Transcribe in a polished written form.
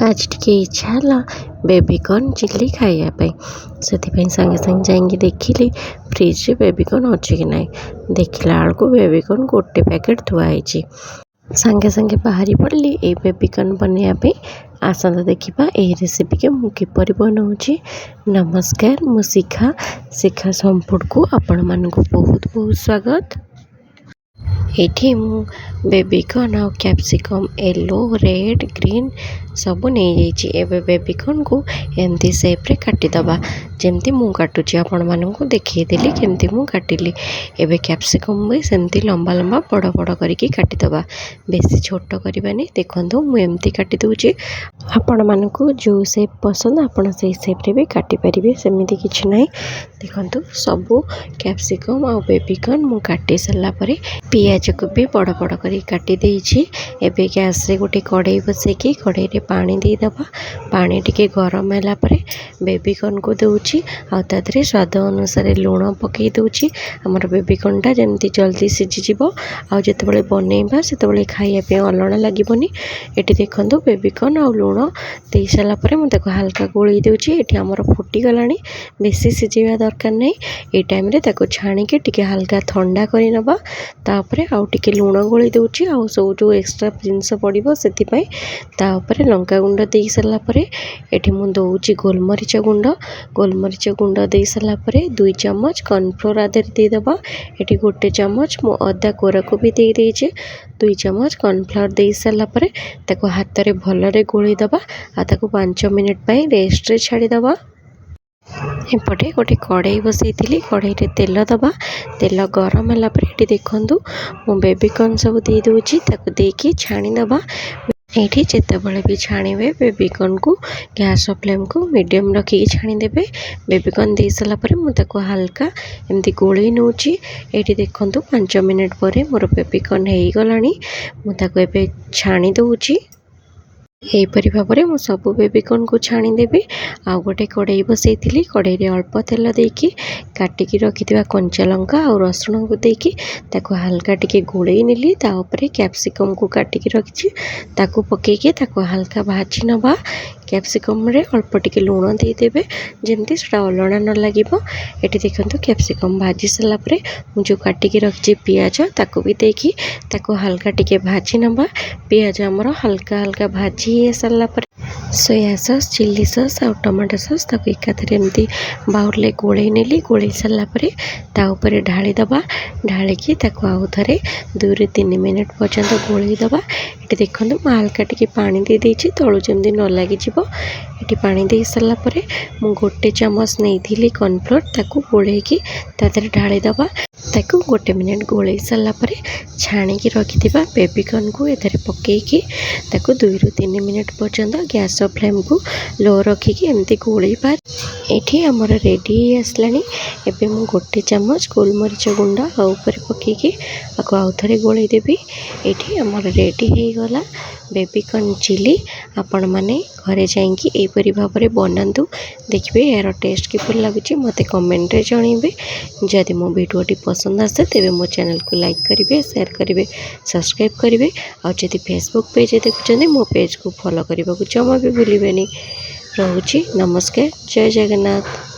आज टिके इच्छा है बेबीकॉर्न चिल्ली खाइबा से सागे सागे जाइए देखिली फ्रिज रे बेबीकॉर्न अच्छे कि ना देखला बेलू बेबीकॉर्न गोटे पैकेट थुआई सागे सागे बाहरी पड़ली ये बेबीकॉर्न बनवाई आसता देखा यही रेसिपी के मुझे किपर बनाऊँगी। नमस्कार मु शिखा संपूर्ण को आपण मानक बहुत बहुत स्वागत। एठी मु बेबीकॉर्न और कैप्सिकम येलो रेड ग्रीन सबू नहीं जाइए। एबे बेबीकॉर्न को एमती शेप रे काटिदबा जमती मु काटुची आपण मानकु देखिदेली केमती मु काटिली। एबे कैप्सिकम भी सेमती लंबा लंबा बड़ बड़ करके काटिदबा बेसी छोट करबानी। देखंतु मु एमती काटि दउची आपण मानकु जो शेप पसंद आपण से शेप रे भी काटि परिबे सेमिति किछि नै। देखंतु सबू कैप्सिकम और बेबीकॉर्न मु काटि सरला परे पियाज को भी बड़ बड़ कर काटी देइछि। एबे गैस रे गोटे कड़ाई बसैकी कड़ाई रे पानी दे दबा पानी टिके गरम होला परे बेबीकॉर्न को दउछि आ तादरे स्वाद अनुसार लूण पकई दउछि। हमर बेबीकॉर्न टा जेमती जल्दी सिझि जिवो आ जेतेबेले बनेइबा सेतेबेले खाइया पे अलणा लागिबोनी। एटी देखंतु बेबीकॉर्न आ लूण देई साला परे मु ताको हल्का गोळी दउछि। एटी हमर फुटी गलानी बेसी सिझिबा दरकार नै। ए टाइम रे ताको छाणी के टिके हल्का ठंडा करि नबा तापरे आउ टिके लूण गोली दउछि आ सब जो एक्स्ट्रा जिनस पड़िबो सेति पई तापरे लंका गुंड देई सरला परे एठी मु दउछि गोलमरिच गुंड देई सरला परे 2 चम्मच कॉर्नफ्लोर आधर दे दबा। एठी गोटे चम्मच मु अदा कोरा को भी दे देइछि। 2 चम्मच कॉर्नफ्लोर देई सरला परे ताको हाथ रे भलरे गोली दबा आ ताको 5 मिनिट पई रेस्ट रे छाड़ी दबा। एपटे गोटे कड़ाई बसई कड़ाई रे तेल दबा तेल गरम होला पर ये देखंतु मु बेबीकॉर्न सब दे दूची ताको देकी छाणी दबा। एठी जेतेबेले भी छाणीबे बेबीकॉर्न को गैस फ्लेम को मीडियम रखी छाणी देबे। बेबीकॉर्न दे सला पर मु ताको हल्का एमती गोळी नउची। एठी देखंतु 5 मिनिट परे मोर बेबीकॉर्न हेई गलानी मु ताको एबे छाणी दउची। एहीपरि भाव में मुझे सब बेबीकॉर्न को छाणी देवी। आ गोटे कड़ाई बसई कड़ाई रे अल्प तेल देकी काटिकी रखिथिबा कंचा लंका और रसुण को देकी ताको हल्का टिके गोळेई नेली। ता ऊपर कैप्सिकम को काटिकी रखिछि ताको पकेकी ताको हल्का भाजी नबा। कैप्सिकम रे अल्प टिके लूण दे देबे जेमती सेटा अलणा न लागिबो। एठी देखंतु कैप्सिकम भाजी सरला परे मु जो काटिकी रखिछि पियाज ताको भी देकी ताको हल्का टिके भाजी नबा। पियाज हमर हल्का हल्का भाजी सरला पर सोया सॉस चिल्ली सॉस और टमाटो सॉस ताको एकाथरे एमती बाउल गोळेई नेली। गोळेई सरला परे ता ऊपर ढाली दबा ढालिकी ताको आउ थरे 2 रे 3 मिनिट पर्यंत गोळेई दबा। एटी देखंतु म हल्का टिके पानी दे देछि तळु जेमती न लागि जिवो। एटी पानी दे सरला परे मु गोटे चम्मच नेइथिली कॉर्नफ्लोर ताको गोळेईकी तादरे ढाली दबा। ताको गोटे मिनिट गोळेई सरला परे छाणीकी रखिथिबा बेबीकॉर्न को एथरे पकेईकी ताको 2 ରୁ 3 मिनिट पर्यंत गैस फ्लेम को लो रखिकी एमती गोळेई पार। एठी हमर रेडी आसलानी। एबे मु गोटे चम्मच गोलमरिच गुंड आ ऊपर पकेईकी आको आउ थरे गोळेई देबी। एठी हमर रेडी हे गला बेबीकॉर्न चिली। आपण माने घरे जाइंकी एपरि भाव में बनातु देखिए यार टेस्ट किपर लगुच मते कमेंट रे जणैबे। जदि मो वीडियोटी पसंद आसे तेबे मो चैनल को लाइक करिवे शेयर करिवे सब्सक्राइब करिवे और जदि फेसबुक पेज देखुछन्ते मो पेज को फॉलो करने को जमा भी भूलिबेनी। रहुछि नमस्कार जय जगन्नाथ।